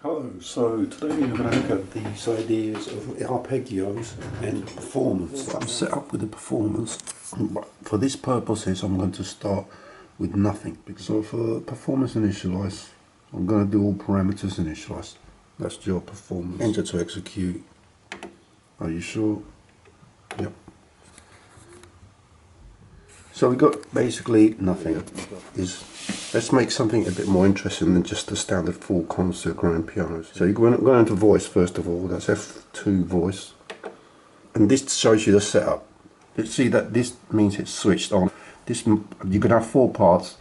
Hello, so today we're going to look at these ideas of arpeggios and performance. I'm set up with the performance, but for this purposes I'm going to start with nothing. So for performance initialize, I'm going to do all parameters initialize. That's your performance. Enter to execute. Are you sure? Yep. So we got basically nothing. Let's make something a bit more interesting than just the standard full concert grand pianos. So you're going into voice first of all. That's F2 voice, and this shows you the setup. You see that this means it's switched on. You can have four parts.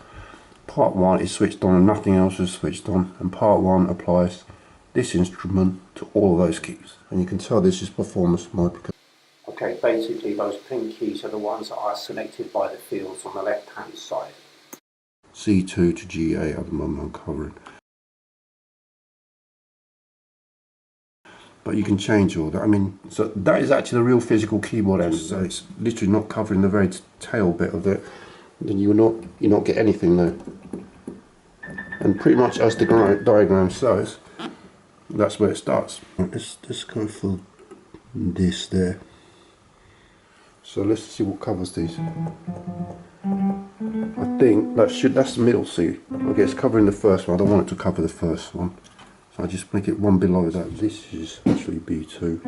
Part 1 is switched on and nothing else is switched on, and part 1 applies this instrument to all of those keys. And you can tell this is performance mode because okay, basically those pink keys are the ones that are selected by the fields on the left hand side. C2 to G8 at the moment I'm covering. But you can change all that. I mean, so that is actually the real physical keyboard end. So it's literally not covering the very tail bit of it. Then you not get anything there. And pretty much as the diagram shows, that's where it starts. Let's go for this there. So let's see what covers these. I think that's the middle C. Okay, it's covering the first one. I don't want it to cover the first one, so I just make it one below that. This is actually B2.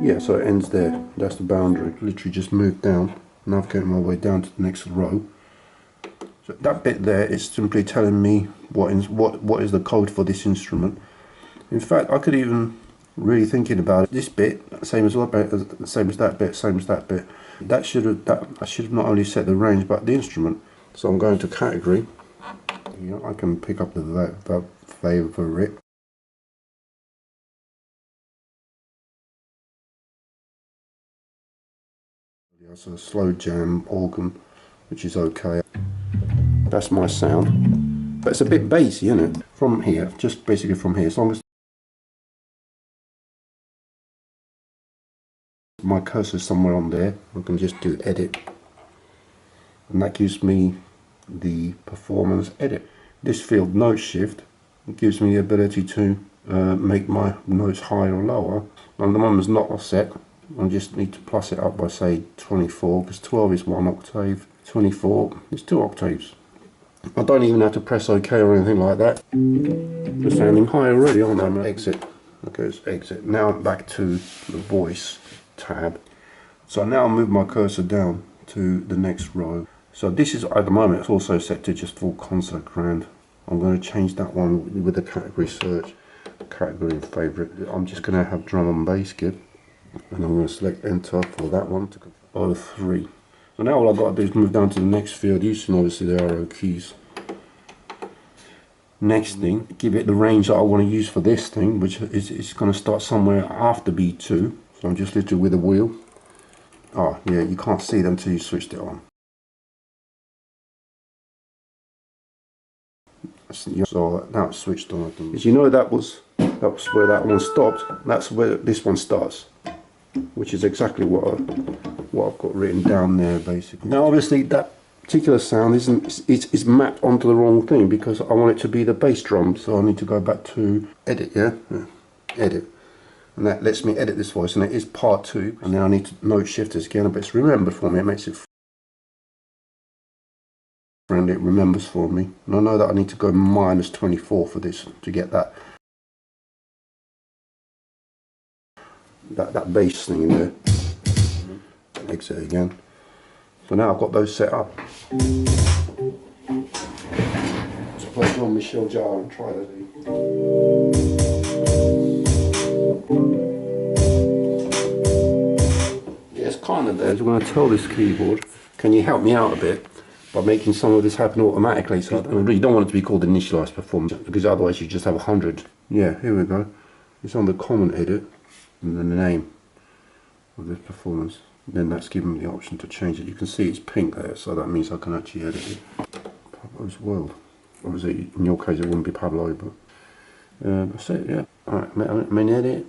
Yeah, so it ends there. That's the boundary. Literally just move down, navigating my way down to the next row. So that bit there is simply telling me what is the code for this instrument. In fact, I could even really thinking about it. This bit, same as that bit, same as that bit, same as that bit. I should have not only set the range but the instrument. So I'm going to category. Yeah, I can pick up the favorite. So slow jam organ, which is okay. That's my sound, but it's a bit bassy, isn't it? From here, just basically from here, as long as my cursor is somewhere on there, I can just do edit, and that gives me the performance edit. This field note shift gives me the ability to make my notes higher or lower. And the moment's not offset. I just need to plus it up by say 24, because 12 is 1 octave, 24 is 2 octaves. I don't even have to press OK or anything like that. They're sounding high already, aren't they? Exit. Okay, it's exit. Now back to the voice tab. So now I'll move my cursor down to the next row. So this is at the moment it's also set to just full concert grand. I'm going to change that one with the category search, category and favorite. I'm just going to have drum and bass kit, and I'm going to select enter for that one to go 3. So now all I've got to do is move down to the next field using obviously the arrow keys. Next thing, give it the range that I want to use for this thing, which is going to start somewhere after B2. So I'm just literally with a wheel. Oh yeah, you can't see them until you switched it on. So now it's switched on. As you know, that was where that one stopped. That's where this one starts, which is exactly what I've got written down there basically. Now obviously that particular sound is mapped onto the wrong thing because I want it to be the bass drum, so I need to go back to edit. Yeah, edit, and that lets me edit this voice, and it is part 2. And then I need to note shift this again, but it's remembered for me. It makes it friendly. It remembers for me, and I know that I need to go minus 24 for this to get that bass thing in there. Exit again. So now I've got those set up. Let's play Jean-Michel Jarre and try that. Yeah, it's kind of there. I'm going to tell this keyboard, can you help me out a bit by making some of this happen automatically? So I really don't want it to be called initialized performance, because otherwise you just have 100. Yeah, here we go. It's on the common edit, and then the name of this performance. Then that's given me the option to change it. You can see it's pink there, so that means I can actually edit it. Pablo's World. Obviously, in your case, it wouldn't be Pablo, but that's it. Yeah. All right, main edit.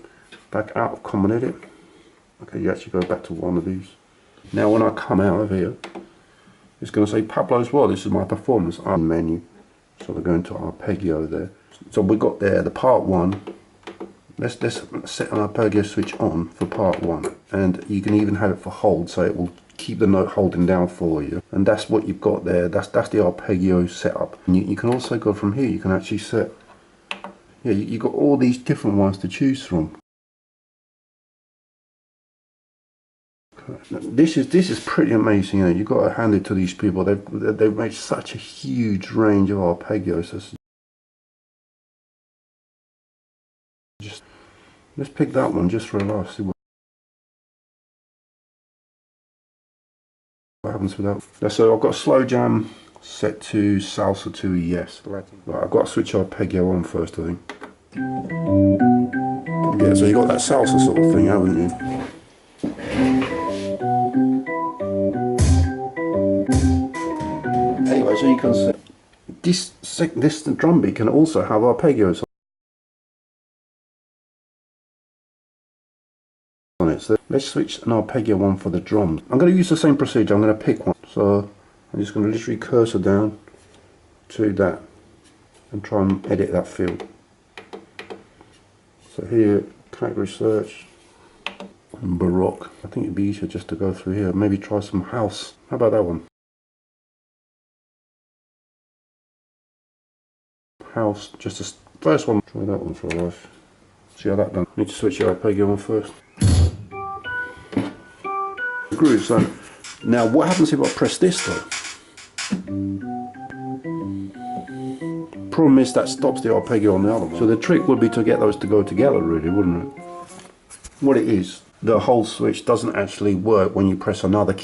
Back out of common edit. Okay, you actually go back to one of these. Now, when I come out of here, it's going to say Pablo's World. This is my performance menu. So we're going to Arpeggio there. So we got there the part 1. Let's set an arpeggio switch on for part 1, and you can even have it for hold, so it will keep the note holding down for you. And that's what you've got there. That's the arpeggio setup. And you can also go from here. You can actually set. Yeah, you've got all these different ones to choose from. This is pretty amazing. You know, you've got to hand it to these people. They've made such a huge range of arpeggios. Just let's pick that one just for a laugh. See what happens with that. So I've got a slow jam set to salsa 2 ES. Right, I've got to switch arpeggio on first, I think. Yeah, so you got that salsa sort of thing, haven't you? Anyway, so you can see this drum beat can also have arpeggios on it. So let's switch an arpeggio on for the drums. I'm going to use the same procedure. I'm going to pick one. So I'm just going to literally cursor down to that and try and edit that field. So here, category search and Baroque. I think it'd be easier just to go through here. Maybe try some house. How about that one? House, just the first one. Try that one for a life. See how that done. Need to switch the arpeggio on first. Groove. So now, what happens if I press this though? Problem is that stops the arpeggio on the other one. So the trick would be to get those to go together, really, wouldn't it? What it is, the whole switch doesn't actually work when you press another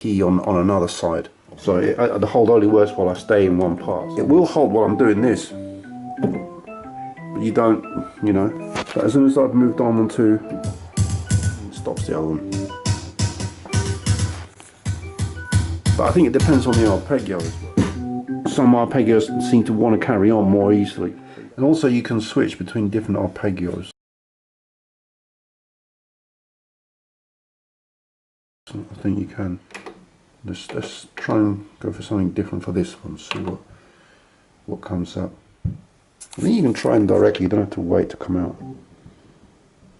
key on another side. So the hold only works while I stay in one part. It will hold while I'm doing this, but you don't, you know. But as soon as I've moved on to, it stops the other one. But I think it depends on the arpeggio as well. Some arpeggios seem to want to carry on more easily. And also you can switch between different arpeggios. So I think you can. Let's try and go for something different for this one, see what comes up. I think you can try them directly, you don't have to wait to come out.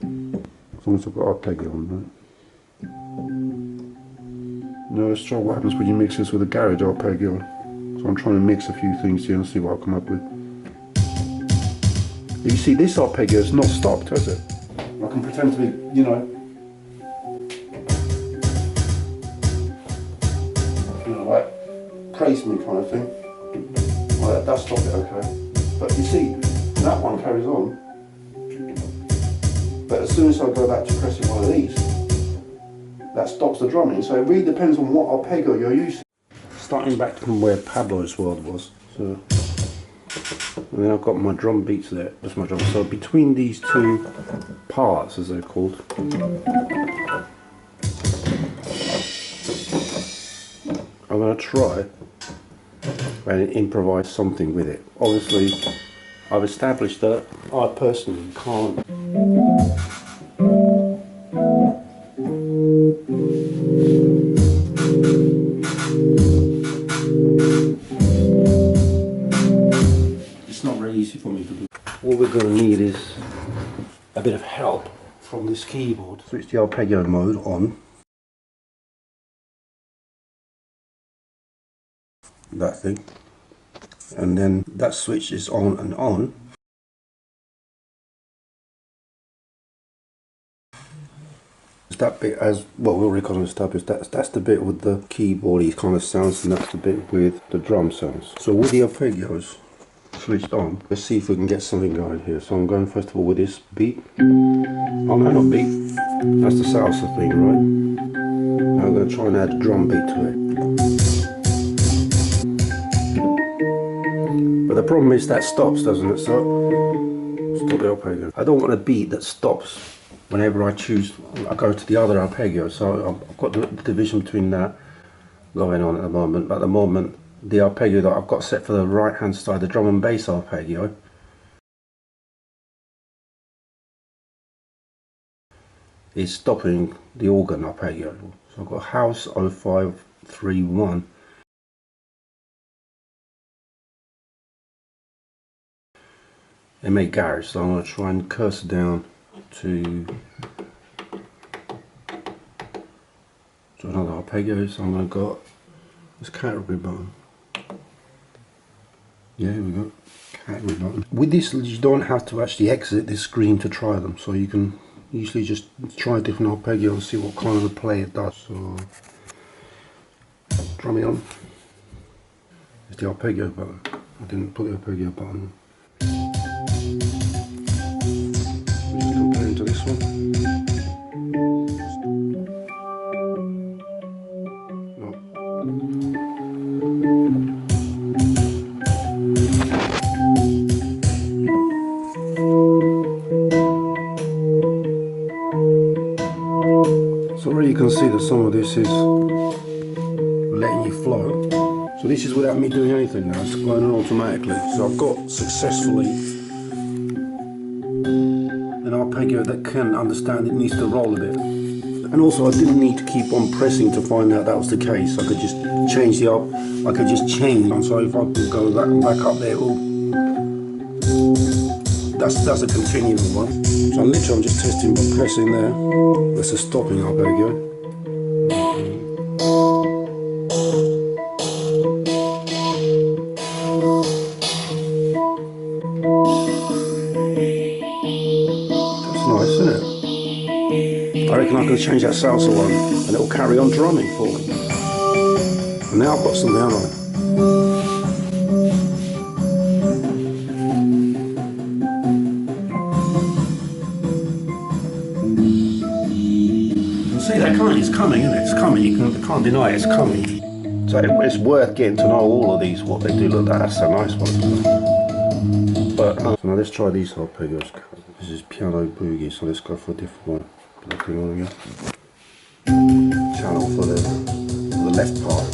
As long as I've got arpeggio on, right? Now let's try what happens when you mix this with a garage arpeggio. So I'm trying to mix a few things here and see what I'll come up with. You see, this arpeggio is not stopped, has it? I can pretend to be, you know, like praise me kind of thing. Well, that does stop it, okay. But you see, that one carries on. But as soon as I go back to pressing one of these, that stops the drumming. So it really depends on what arpeggio you're using. Starting back from where Pablo's world was. So, and then I've got my drum beats there. That's my drum. So between these two parts, as they're called, I'm going to try and improvise something with it. Obviously, I've established that I personally can't. It's not very easy for me to do. All we're going to need is a bit of help from this keyboard. Switch the arpeggio mode on. That thing, and then that switch is on and on. That bit, as well, we already kind of established, that's the bit with the keyboardy kind of sounds, and that's the bit with the drum sounds. So with the arpeggios switched on, let's see if we can get something going here. So I'm going first of all with this beat. Oh no, not beat, that's the salsa thing, right? Now I'm going to try and add a drum beat to it. But the problem is that stops, doesn't it? So stop the arpeggio. I don't want a beat that stops whenever I choose. I go to the other arpeggio. So I've got the division between that going on at the moment. But at the moment, the arpeggio that I've got set for the right hand side, the drum and bass arpeggio, is stopping the organ arpeggio. So I've got house 0531. they make garage, so I'm going to try and cursor down to another arpeggio. So I'm going to go this category button. Yeah, here we go. Category button. With this, you don't have to actually exit this screen to try them, so you can usually just try a different arpeggio and see what kind of a play it does. So, drum it on. It's the arpeggio button. I didn't put the arpeggio button. Just compare it to this one. So already you can see that some of this is letting you flow. So this is without me doing anything now, it's going on automatically. So I've got successfully an arpeggio that can understand it needs to roll a bit. And also I didn't need to keep on pressing to find out that was the case. I could just change the up, I could just change. So if I could go back up there, that's a continuing one. So I'm just testing by pressing there. That's a stopping arpeggio. Nice, isn't it? I reckon I could change that salsa one and it will carry on drumming for me. And now I've got something on it. You can see that kind it's coming, isn't it? It's coming, you can't deny it, it's coming. So it's worth getting to know all of these, what they do. Look, that's a nice one. But so now let's try these arpeggios. This is piano boogie, so let's go for a different one. Looking on again. Channel for the left part.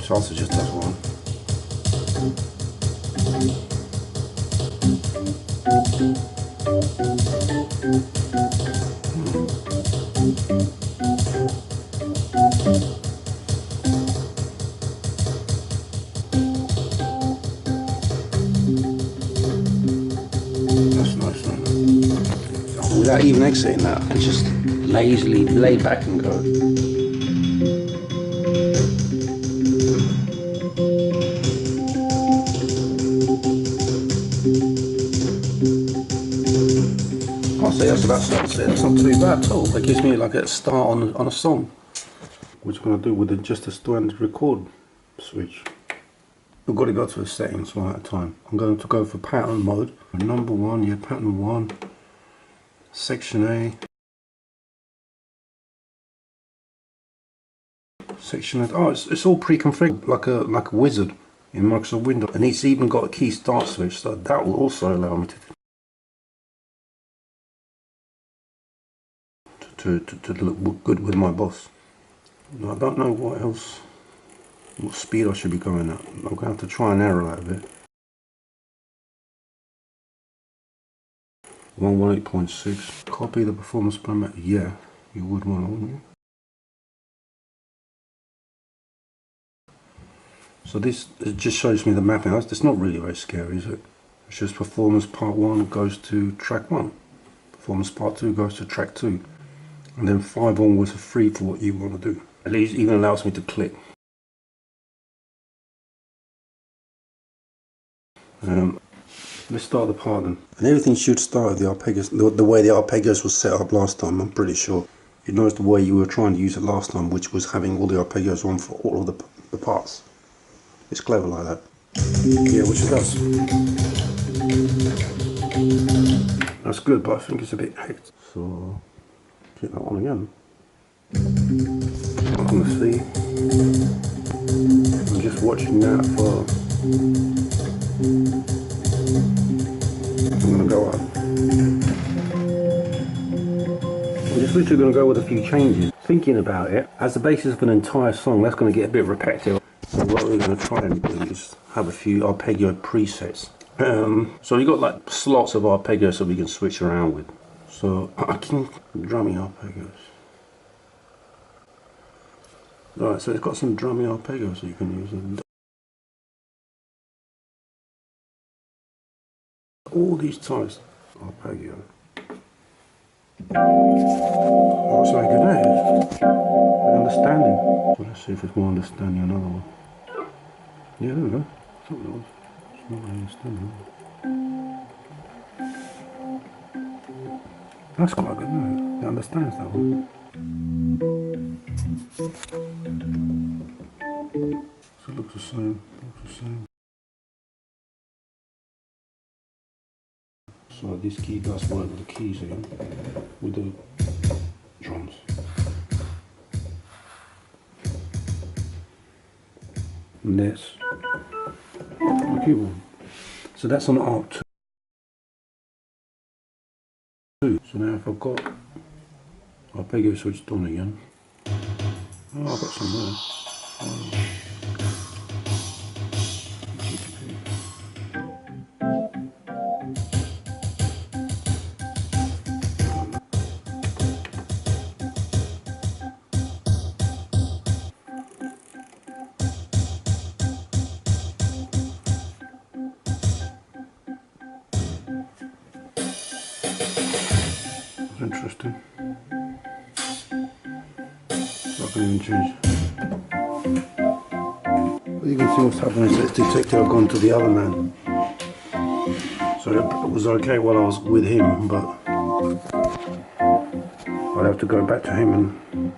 Salsa just does one. That's nice, man. Without even exiting that, I just lazily lay back and go. I'll say that's about it. It's not too bad at all. That gives me like a start on a song. Which I'm going to do with just a standard record switch. I've got to go to the settings one at a time. I'm going to go for pattern mode. Number 1, yeah, pattern 1. Section A. Section A. Oh, it's all pre-configured like a wizard in Microsoft Windows. And it's even got a key start switch, so that will also allow me to look good with my boss. I don't know what speed I should be going at. I'm going to have to try and narrow that a bit. 118.6. Copy the performance parameter. Yeah, you would want to, wouldn't you? So this, it just shows me the mapping. It's not really very scary, is it? It's just performance part 1 goes to track 1. Performance part 2 goes to track 2. And then 5 onwards are free for what you want to do. At least even allows me to click. Let's start the part then. And everything should start with the arpeggios, the way the arpeggios was set up last time, I'm pretty sure. You notice the way you were trying to use it last time, which was having all the arpeggios on for all of the parts. It's clever like that. Yeah, which it does. That's good, but I think it's a bit hectic. So, keep that on again. On the C. I'm just watching that for... I'm going to go up. I'm just literally going to go with a few changes. Thinking about it, as the basis of an entire song, that's going to get a bit repetitive. So what we're going to try and do is have a few arpeggio presets. So we got like slots of arpeggios so we can switch around with. So I can drumming arpeggios. Right, so it's got some drumming arpeggios so you can use them. All these types of arpeggio. Oh, it's very good, eh? Understanding. So let's see if it's more understanding another one. Yeah, there we go. It's not understanding. That's quite good, no? It understands that one. So it looks the same. So this key does work with the keys here, with the drums. And this, the keyboard. So that's on Arp 2. So now if I've got arpeggio switched on again, oh, I've got some there. Oh. Interesting. So I can even change. But you can see what's happening is this detector I've gone to the other man. So it was okay while I was with him, but I'd have to go back to him and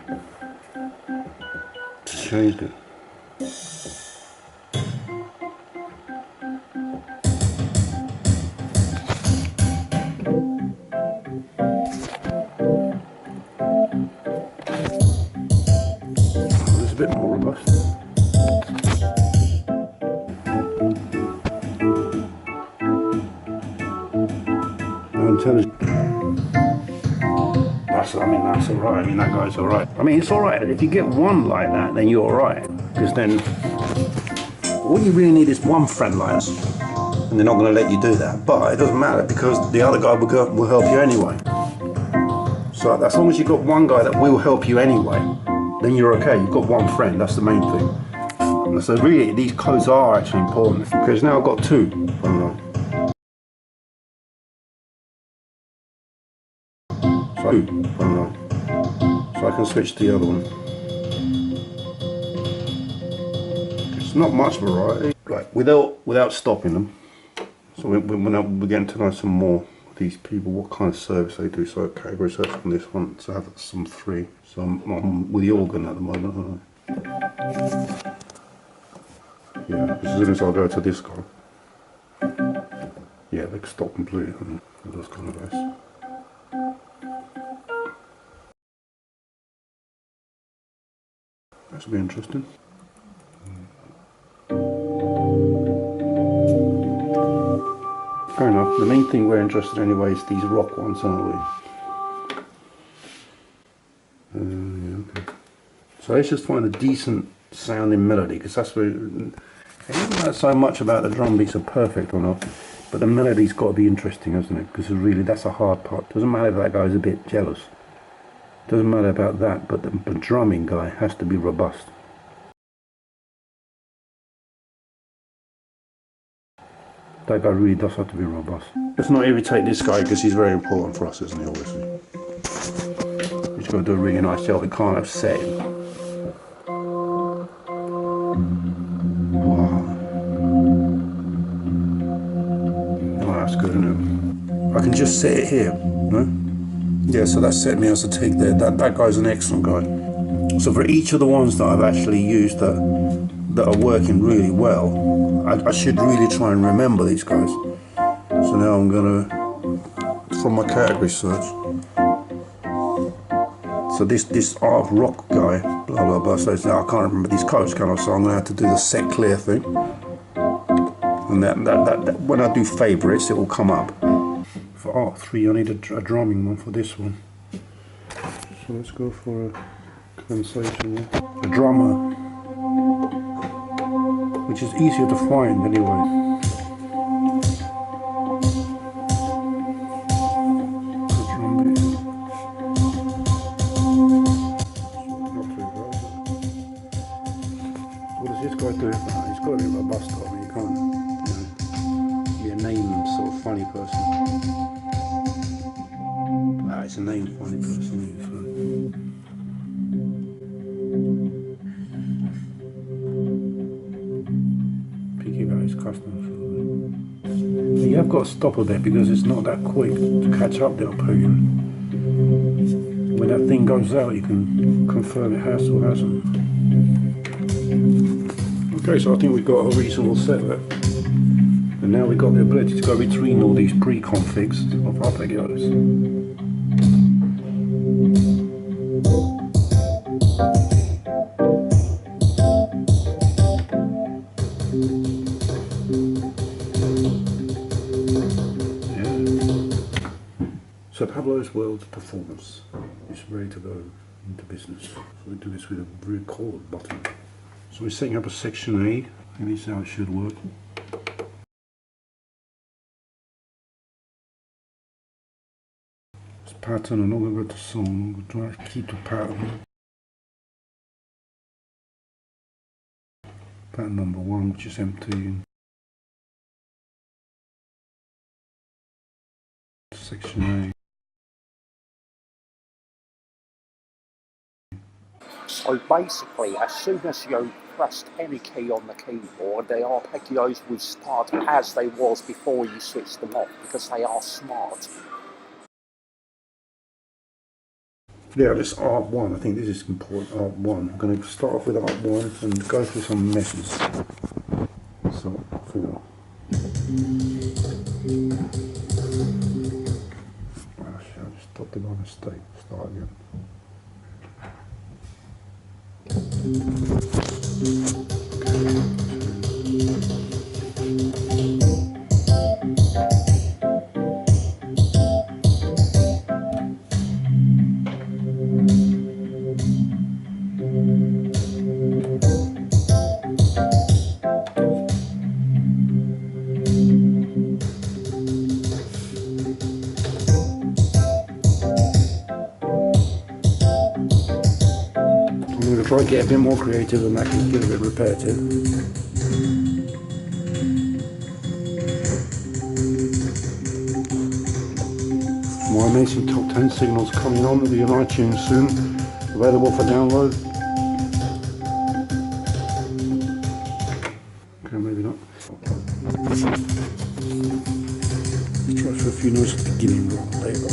change it. It's a bit more robust. That's alright. I mean, that guy's alright. I mean, it's alright. If you get one like that, then you're alright. Because then, all you really need is one friend like us. And they're not going to let you do that. But it doesn't matter because the other guy will help you anyway. So as long as you've got one guy that will help you anyway, then you're okay. You've got one friend. That's the main thing. So really, these codes are actually important. Because now I've got two. So I can switch to the other one. It's not much variety, like without stopping them. So we're getting to know some more of these people, what kind of service they do. So category search on this one. So I have some three. So I'm with the organ at the moment. Yeah, as soon as I go to this guy, yeah, they stop completely. I mean, those kind of guys. That should be interesting. Fair enough. The main thing we're interested in anyway is these rock ones, aren't we? Yeah, okay. So let's just find a decent sounding melody, because that's where it doesn't matter so much about the drum beats are perfect or not, but the melody's got to be interesting, hasn't it? Because really that's a hard part. Doesn't matter if that guy's a bit jealous. Doesn't matter about that, but the drumming guy has to be robust. That guy really does have to be robust. Let's not irritate this guy because he's very important for us, isn't he, obviously? He's got to do a really nice job. We can't upset him. Wow. Oh, that's good, isn't it? I can just set it here, no? Yeah, so that set me as a take there. That guy's an excellent guy. So for each of the ones that I've actually used that are working really well, I should really try and remember these guys. So now I'm gonna, from my category search. So this art of rock guy, blah blah blah. So now I can't remember these codes, can I? So I'm gonna have to do the set clear thing. And that when I do favorites, it will come up. For Art 3, I need a drumming one for this one. So let's go for a condensation one. A drummer, which is easier to find anyway. It's got to be robust. I mean, you can't, be a name sort of funny person. It's a name funny person. Picky about his customers. You have got to stop a bit because it's not that quick to catch up the arpeggio. When that thing goes out, you can confirm it has or hasn't. Okay, so I think we've got a reasonable setup. And now we've got the ability to go between all these pre-configs of arpeggios. So Pablo's World Performance is ready to go into business. So we do this with a record button. So we're setting up a section A, and this is how it should work. It's pattern, I'm not going to go to song, I'm going to try to keep to pattern. Pattern number 1, which is empty. Section A. So basically, as soon as you pressed any key on the keyboard, the arpeggios would start as they was before you switched them off, because they are smart. Yeah, this art 1, I think this is important, art 1. I'm going to start off with art 1 and go through some meshes. So, for I just stopped it on a state, start again. I'm going to try to get a bit more creative and actually get a bit repetitive. More amazing top 10 signals coming on, will be on iTunes soon, available for download. Okay, maybe not. Let's try for a few notes at the beginning rather than later.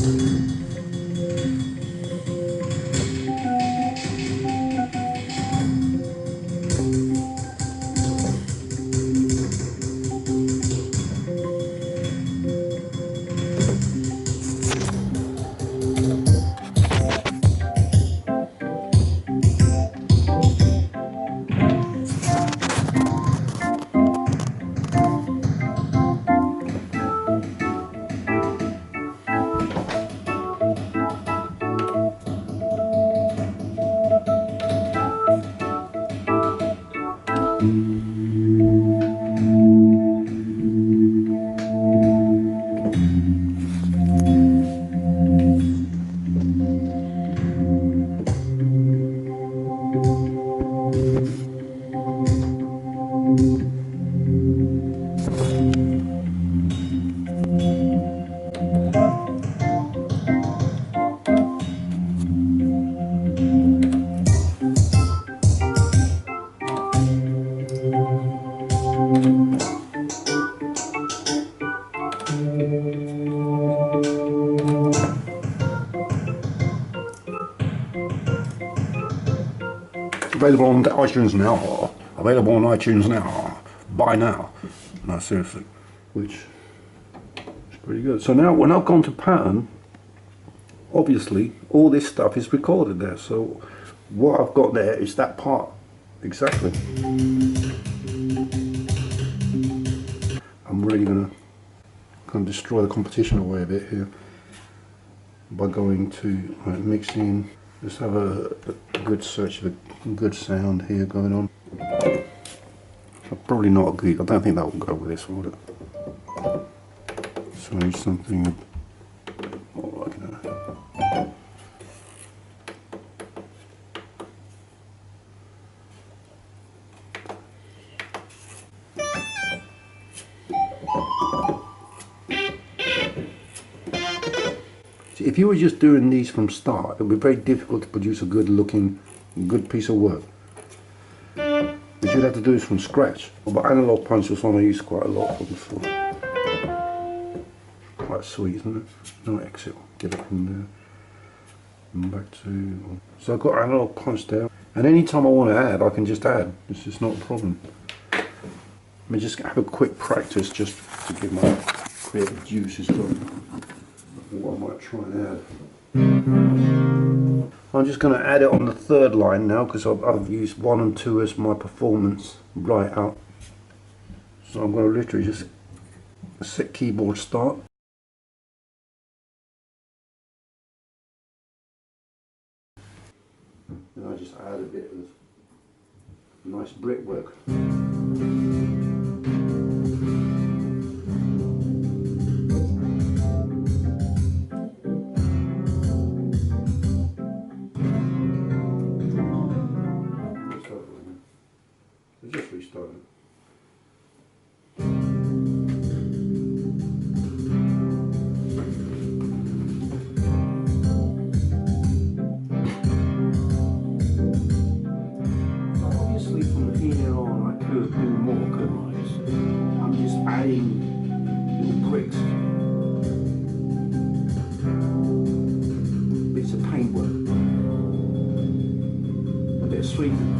Available on iTunes now. Available on iTunes now. Buy now. No, seriously. Which is pretty good. So now, when I've gone to pattern, obviously all this stuff is recorded there. So what I've got there is that part exactly. I'm really going to destroy the competition away a bit here by going to mixing. Let's have a good search of a good sound here going on. Probably not good. I don't think that will go with this, would it? So I need something more like that. If you were just doing these from start, it would be very difficult to produce a good looking, good piece of work. But you'd have to do this from scratch. But analog punch was one I used quite a lot from before. Quite sweet, isn't it? No exit. Get it in there. And back to. So I've got analog punch there. And anytime I want to add, I can just add. It's just not a problem. Let me just have a quick practice just to give my creative juices going. What I might try and add. I'm just going to add it on the third line now because I've used 1 and 2 as my performance right out. So I'm going to literally just set keyboard start. And I just add a bit of nice brickwork. Just restart it. Obviously from here on I could do more, couldn't I? So I'm just adding little bricks, bits of paintwork, a bit of sweetening.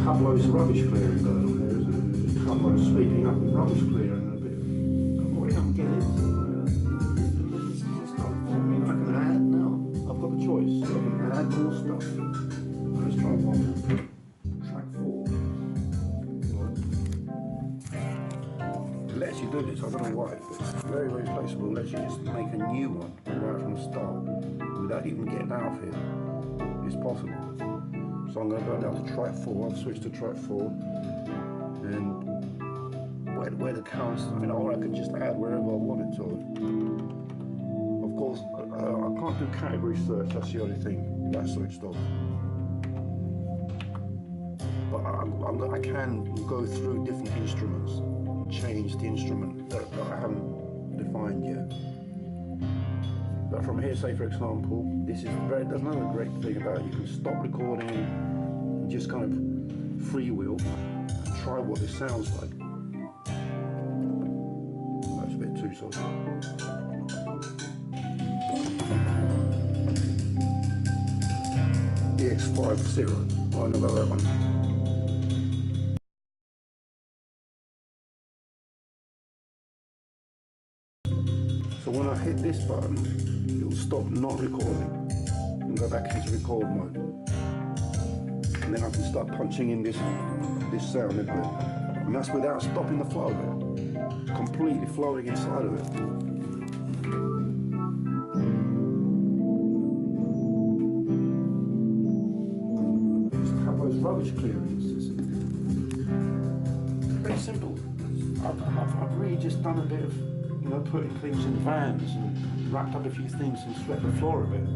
Pablo's rubbish clearing going on there, isn't it? Pablo's sweeping up and rubbish clearing a bit. What I don't get is, I can add now. I've got the choice. So I can add more stuff. Let's try one. Track 4. It lets you do this, I don't know why, but it's very, very flexible. It lets you just make a new one right from the start without even getting out of here. It's possible. So I'm going to go down to track 4, I've switched to track 4, and where the counts, or I can just add wherever I want it to. Of course, I can't do category search, that's the only thing that's switched off. But I can go through different instruments, change the instrument that I haven't defined yet. But from here, say for example, there's another great thing about it. You can stop recording and just kind of freewheel and try what this sounds like. That's a bit too soft. EX50, I know about that one. So when I hit this button, it will stop not recording and go back into record mode. And then I can start punching in this sound into it. And that's without stopping the flow of it. Completely flowing inside of it. Just have those rubbish clearings. It's very simple. I've really just done a bit of putting things in vans and wrapped up a few things and swept the floor a bit.